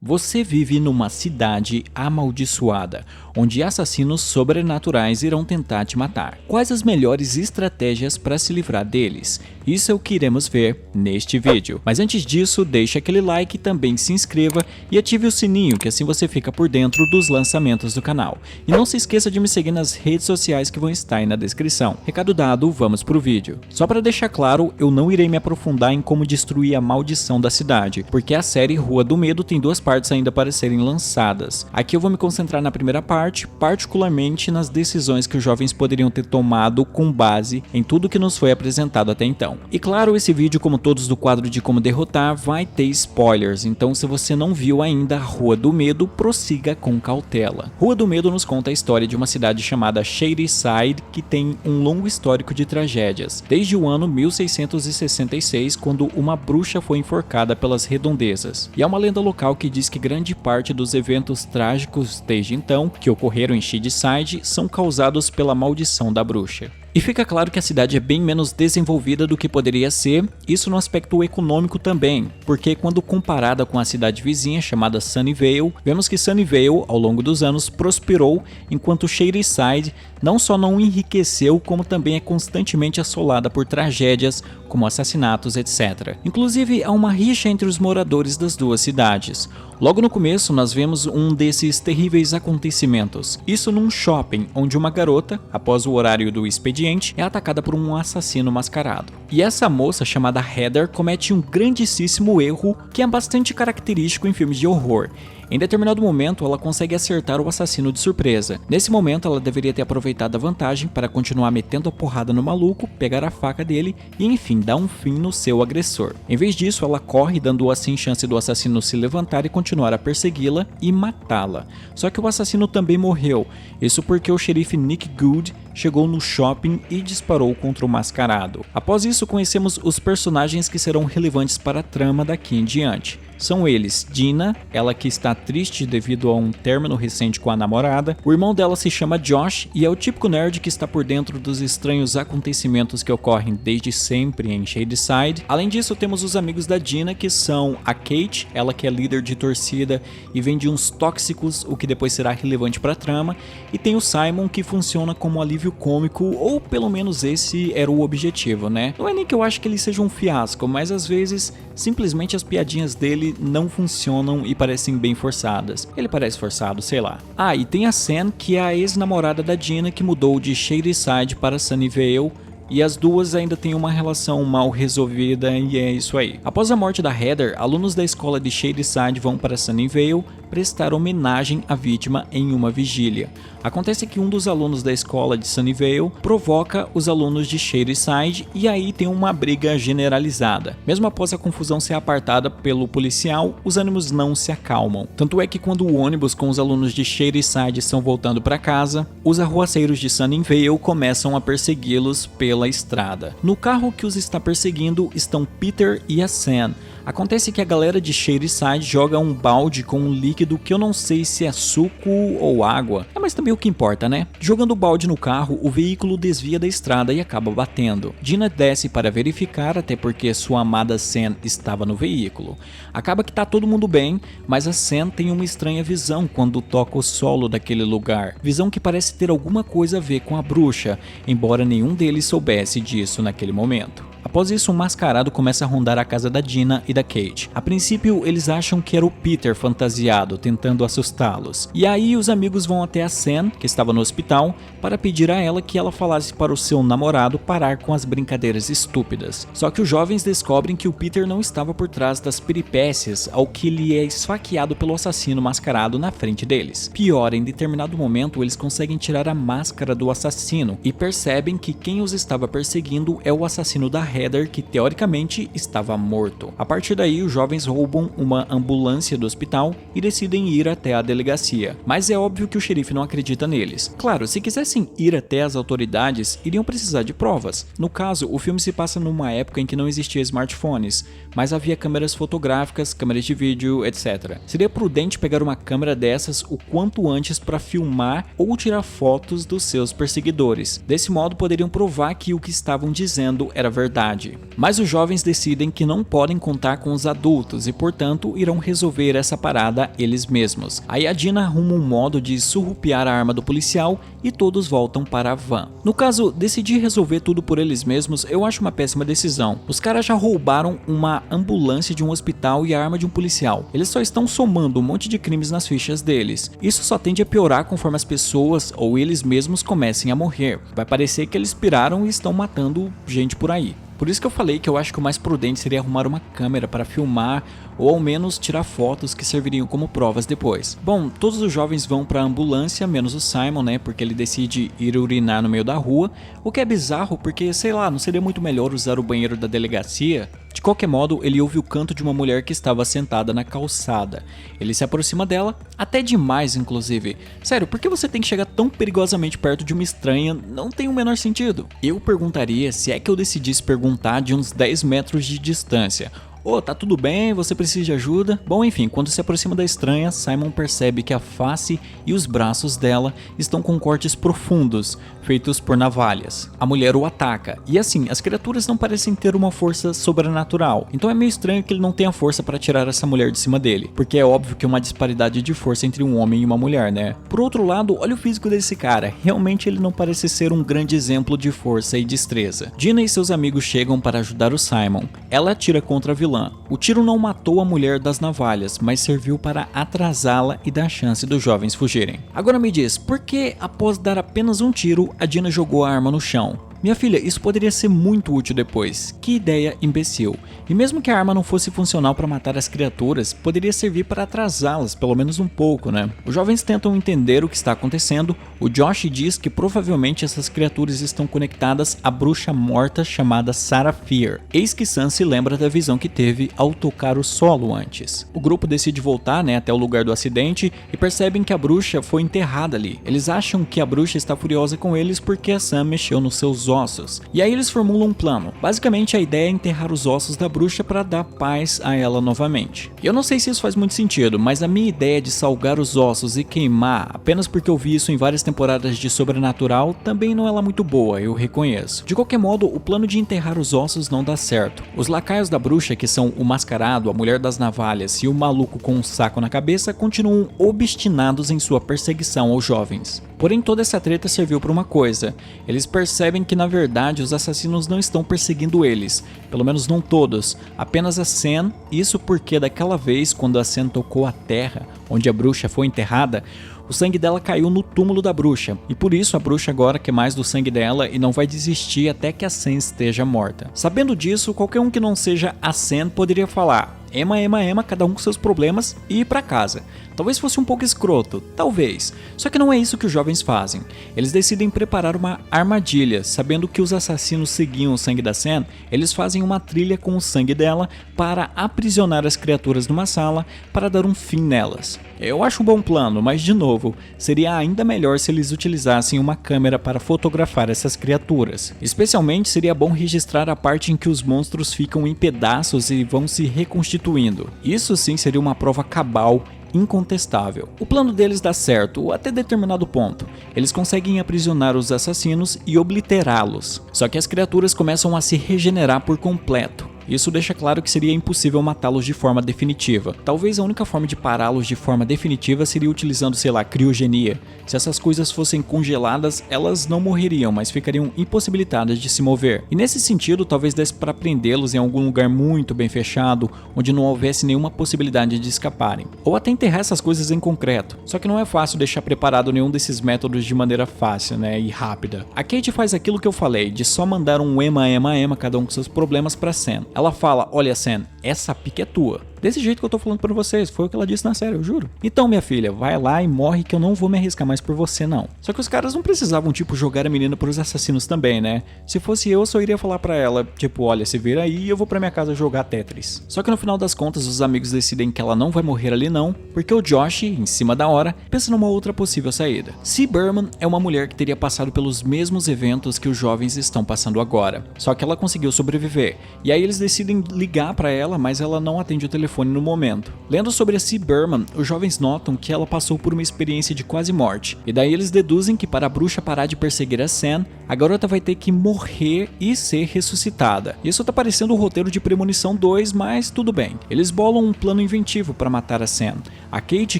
Você vive numa cidade amaldiçoada, onde assassinos sobrenaturais irão tentar te matar. Quais as melhores estratégias para se livrar deles? Isso é o que iremos ver neste vídeo. Mas antes disso, deixe aquele like, também se inscreva e ative o sininho, que assim você fica por dentro dos lançamentos do canal. E não se esqueça de me seguir nas redes sociais que vão estar aí na descrição. Recado dado, vamos pro vídeo. Só para deixar claro, eu não irei me aprofundar em como destruir a maldição da cidade, porque a série Rua do Medo tem duas partes ainda para serem lançadas. Aqui eu vou me concentrar na primeira parte, particularmente nas decisões que os jovens poderiam ter tomado com base em tudo que nos foi apresentado até então. E claro, esse vídeo, como todos do quadro de como derrotar, vai ter spoilers, então se você não viu ainda Rua do Medo, prossiga com cautela. Rua do Medo nos conta a história de uma cidade chamada Shadyside, que tem um longo histórico de tragédias, desde o ano 1666, quando uma bruxa foi enforcada pelas redondezas. E há uma lenda local que diz que grande parte dos eventos trágicos desde então, que ocorreram em Shadyside, são causados pela maldição da bruxa. E fica claro que a cidade é bem menos desenvolvida do que poderia ser, isso no aspecto econômico também, porque quando comparada com a cidade vizinha chamada Sunnyvale, vemos que Sunnyvale ao longo dos anos prosperou, enquanto Shadyside não só não enriqueceu, como também é constantemente assolada por tragédias como assassinatos, etc. Inclusive há uma rixa entre os moradores das duas cidades. Logo no começo nós vemos um desses terríveis acontecimentos, isso num shopping onde uma garota, após o horário do expediente, é atacada por um assassino mascarado. E essa moça, chamada Heather, comete um grandíssimo erro que é bastante característico em filmes de horror. Em determinado momento, ela consegue acertar o assassino de surpresa. Nesse momento, ela deveria ter aproveitado a vantagem para continuar metendo a porrada no maluco, pegar a faca dele e, enfim, dar um fim no seu agressor. Em vez disso, ela corre, dando assim chance do assassino se levantar e continuar a persegui-la e matá-la. Só que o assassino também morreu, isso porque o xerife Nick Good chegou no shopping e disparou contra o mascarado. Após isso, conhecemos os personagens que serão relevantes para a trama daqui em diante. São eles Dina, ela que está triste devido a um término recente com a namorada. O irmão dela se chama Josh e é o típico nerd que está por dentro dos estranhos acontecimentos que ocorrem desde sempre em Shadyside. Além disso, temos os amigos da Dina, que são a Kate, ela que é líder de torcida e vende uns tóxicos, o que depois será relevante para a trama. E tem o Simon, que funciona como alívio cômico, ou pelo menos esse era o objetivo, né? Não é nem que eu acho que ele seja um fiasco, mas às vezes simplesmente as piadinhas dele não funcionam e parecem bem forçadas. Ele parece forçado, sei lá. Ah, e tem a Sam, que é a ex-namorada da Dina, que mudou de Shadyside para Sunnyvale, e as duas ainda têm uma relação mal resolvida e é isso aí. Após a morte da Heather, alunos da escola de Shadyside vão para Sunnyvale prestar homenagem à vítima em uma vigília. Acontece que um dos alunos da escola de Sunnyvale provoca os alunos de Shadyside e aí tem uma briga generalizada. Mesmo após a confusão ser apartada pelo policial, os ânimos não se acalmam. Tanto é que quando o ônibus com os alunos de Shadyside estão voltando para casa, os arruaceiros de Sunnyvale começam a persegui-los pela estrada. No carro que os está perseguindo estão Peter e a Sam. Acontece que a galera de Shadyside joga um balde com um líquido que eu não sei se é suco ou água, mas também o que importa, né? Jogando o balde no carro, o veículo desvia da estrada e acaba batendo. Dina desce para verificar, até porque sua amada Sam estava no veículo. Acaba que tá todo mundo bem, mas a Sam tem uma estranha visão quando toca o solo daquele lugar. Visão que parece ter alguma coisa a ver com a bruxa, embora nenhum deles soubesse disso naquele momento. Após isso, um mascarado começa a rondar a casa da Dina e da Kate. A princípio, eles acham que era o Peter fantasiado, tentando assustá-los. E aí, os amigos vão até a Sam, que estava no hospital, para pedir a ela que ela falasse para o seu namorado parar com as brincadeiras estúpidas. Só que os jovens descobrem que o Peter não estava por trás das peripécias ao que ele é esfaqueado pelo assassino mascarado na frente deles. Pior, em determinado momento, eles conseguem tirar a máscara do assassino e percebem que quem os estava perseguindo é o assassino da Heather, que teoricamente estava morto. A partir daí, os jovens roubam uma ambulância do hospital e decidem ir até a delegacia. Mas é óbvio que o xerife não acredita neles. Claro, se quisessem ir até as autoridades, iriam precisar de provas. No caso, o filme se passa numa época em que não existia smartphones, mas havia câmeras fotográficas, câmeras de vídeo, etc. Seria prudente pegar uma câmera dessas o quanto antes para filmar ou tirar fotos dos seus perseguidores. Desse modo, poderiam provar que o que estavam dizendo era verdade. Mas os jovens decidem que não podem contar com os adultos e, portanto, irão resolver essa parada eles mesmos. Aí a Dina arruma um modo de surrupiar a arma do policial e todos voltam para a van. No caso, decidir resolver tudo por eles mesmos eu acho uma péssima decisão. Os caras já roubaram uma ambulância de um hospital e a arma de um policial. Eles só estão somando um monte de crimes nas fichas deles. Isso só tende a piorar conforme as pessoas ou eles mesmos comecem a morrer. Vai parecer que eles piraram e estão matando gente por aí. Por isso que eu falei que eu acho que o mais prudente seria arrumar uma câmera para filmar ou ao menos tirar fotos que serviriam como provas depois. Bom, todos os jovens vão para a ambulância, menos o Simon, né, porque ele decide ir urinar no meio da rua, o que é bizarro porque, sei lá, não seria muito melhor usar o banheiro da delegacia? De qualquer modo, ele ouve o canto de uma mulher que estava sentada na calçada. Ele se aproxima dela, até demais inclusive. Sério, por que você tem que chegar tão perigosamente perto de uma estranha? Não tem o menor sentido. Eu perguntaria se é que eu decidisse perguntar de uns 10 metros de distância. Ô, tá tudo bem? Você precisa de ajuda? Bom, enfim, quando se aproxima da estranha, Simon percebe que a face e os braços dela estão com cortes profundos, feitos por navalhas. A mulher o ataca, e assim, as criaturas não parecem ter uma força sobrenatural, então é meio estranho que ele não tenha força para tirar essa mulher de cima dele, porque é óbvio que é uma disparidade de força entre um homem e uma mulher, né? Por outro lado, olha o físico desse cara, realmente ele não parece ser um grande exemplo de força e destreza. Dina e seus amigos chegam para ajudar o Simon. Ela atira contra a vilã. O tiro não matou a mulher das navalhas, mas serviu para atrasá-la e dar chance dos jovens fugirem. Agora me diz, por que após dar apenas um tiro, a Dina jogou a arma no chão? Minha filha, isso poderia ser muito útil depois. Que ideia imbecil. E mesmo que a arma não fosse funcional para matar as criaturas, poderia servir para atrasá-las, pelo menos um pouco, né? Os jovens tentam entender o que está acontecendo. O Josh diz que provavelmente essas criaturas estão conectadas à bruxa morta chamada Sarah Fear. Eis que Sam se lembra da visão que teve ao tocar o solo antes. O grupo decide voltar, né, até o lugar do acidente e percebem que a bruxa foi enterrada ali. Eles acham que a bruxa está furiosa com eles porque a Sam mexeu nos seus ossos. E aí eles formulam um plano. Basicamente a ideia é enterrar os ossos da bruxa para dar paz a ela novamente. Eu não sei se isso faz muito sentido, mas a minha ideia de salgar os ossos e queimar apenas porque eu vi isso em várias temporadas de Sobrenatural também não é lá muito boa, eu reconheço. De qualquer modo, o plano de enterrar os ossos não dá certo. Os lacaios da bruxa, que são o mascarado, a mulher das navalhas e o maluco com um saco na cabeça, continuam obstinados em sua perseguição aos jovens. Porém, toda essa treta serviu para uma coisa. Eles percebem que na verdade os assassinos não estão perseguindo eles, pelo menos não todos, apenas a Sam, isso porque daquela vez quando a Sam tocou a terra onde a bruxa foi enterrada, o sangue dela caiu no túmulo da bruxa, e por isso a bruxa agora quer mais do sangue dela e não vai desistir até que a Sam esteja morta. Sabendo disso, qualquer um que não seja a Sam poderia falar: ema, ema, ema, cada um com seus problemas e ir pra casa. Talvez fosse um pouco escroto, talvez. Só que não é isso que os jovens fazem. Eles decidem preparar uma armadilha. Sabendo que os assassinos seguiam o sangue da Sam, eles fazem uma trilha com o sangue dela para aprisionar as criaturas numa sala para dar um fim nelas. Eu acho um bom plano, mas de novo, seria ainda melhor se eles utilizassem uma câmera para fotografar essas criaturas. Especialmente seria bom registrar a parte em que os monstros ficam em pedaços e vão se reconstituindo. Isso sim seria uma prova cabal incontestável. O plano deles dá certo até determinado ponto. Eles conseguem aprisionar os assassinos e obliterá-los. Só que as criaturas começam a se regenerar por completo. Isso deixa claro que seria impossível matá-los de forma definitiva. Talvez a única forma de pará-los de forma definitiva seria utilizando, sei lá, criogenia. Se essas coisas fossem congeladas, elas não morreriam, mas ficariam impossibilitadas de se mover. E nesse sentido, talvez desse para prendê-los em algum lugar muito bem fechado, onde não houvesse nenhuma possibilidade de escaparem. Ou até enterrar essas coisas em concreto. Só que não é fácil deixar preparado nenhum desses métodos de maneira fácil, né, e rápida. A Kate faz aquilo que eu falei, de só mandar um ema, ema, ema, cada um com seus problemas pra Sam. Ela fala: olha Sam, essa pica é tua. Desse jeito que eu tô falando pra vocês, foi o que ela disse na série, eu juro. Então minha filha, vai lá e morre que eu não vou me arriscar mais por você não. Só que os caras não precisavam tipo jogar a menina pros assassinos também, né? Se fosse eu só iria falar pra ela, tipo, olha, se vira aí e eu vou pra minha casa jogar Tetris. Só que no final das contas os amigos decidem que ela não vai morrer ali não, porque o Josh, em cima da hora, pensa numa outra possível saída. C. Berman é uma mulher que teria passado pelos mesmos eventos que os jovens estão passando agora. Só que ela conseguiu sobreviver. E aí eles decidem ligar pra ela, mas ela não atende o telefone telefone no momento. Lendo sobre a C. Berman, os jovens notam que ela passou por uma experiência de quase morte, e daí eles deduzem que para a bruxa parar de perseguir a Sam, a garota vai ter que morrer e ser ressuscitada. Isso tá parecendo o roteiro de Premonição 2, mas tudo bem. Eles bolam um plano inventivo para matar a Sam. A Kate,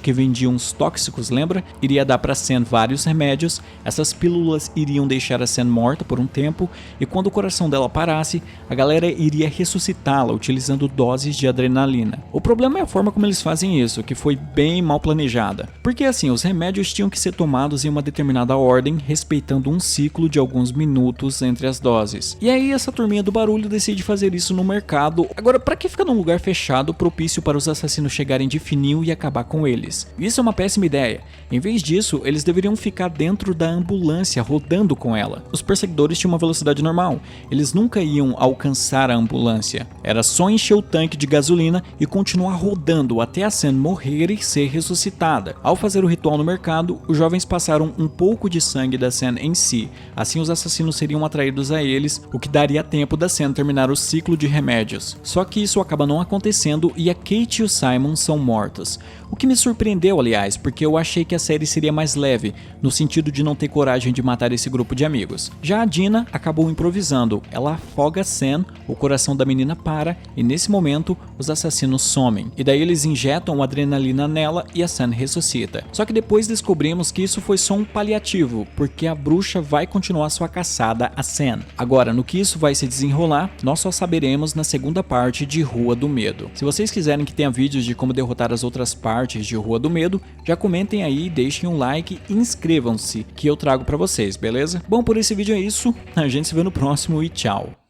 que vendia uns tóxicos, lembra? Iria dar para Sam vários remédios, essas pílulas iriam deixar a Sam morta por um tempo, e quando o coração dela parasse, a galera iria ressuscitá-la utilizando doses de adrenalina. O problema é a forma como eles fazem isso, que foi bem mal planejada. Porque assim, os remédios tinham que ser tomados em uma determinada ordem, respeitando um ciclo de alguns minutos entre as doses. E aí essa turminha do barulho decide fazer isso no mercado. Agora, pra que ficar num lugar fechado propício para os assassinos chegarem de fininho e acabar com eles? Isso é uma péssima ideia. Em vez disso, eles deveriam ficar dentro da ambulância, rodando com ela. Os perseguidores tinham uma velocidade normal. Eles nunca iam alcançar a ambulância. Era só encher o tanque de gasolina e continuar rodando até a Sam morrer e ser ressuscitada. Ao fazer o ritual no mercado, os jovens passaram um pouco de sangue da Sam em si. Assim os assassinos seriam atraídos a eles, o que daria tempo da Sam terminar o ciclo de remédios. Só que isso acaba não acontecendo e a Kate e o Simon são mortos. O que me surpreendeu, aliás, porque eu achei que a série seria mais leve, no sentido de não ter coragem de matar esse grupo de amigos. Já a Dina acabou improvisando. Ela afoga Sam, o coração da menina para, e nesse momento os assassinos somem. E daí eles injetam adrenalina nela e a Sam ressuscita. Só que depois descobrimos que isso foi só um paliativo, porque a bruxa vai continuar sua caçada a Sam. Agora, no que isso vai se desenrolar, nós só saberemos na segunda parte de Rua do Medo. Se vocês quiserem que tenha vídeos de como derrotar as outras partes de Rua do Medo, já comentem aí, deixem um like e inscrevam-se que eu trago pra vocês, beleza? Bom, por esse vídeo é isso, a gente se vê no próximo e tchau!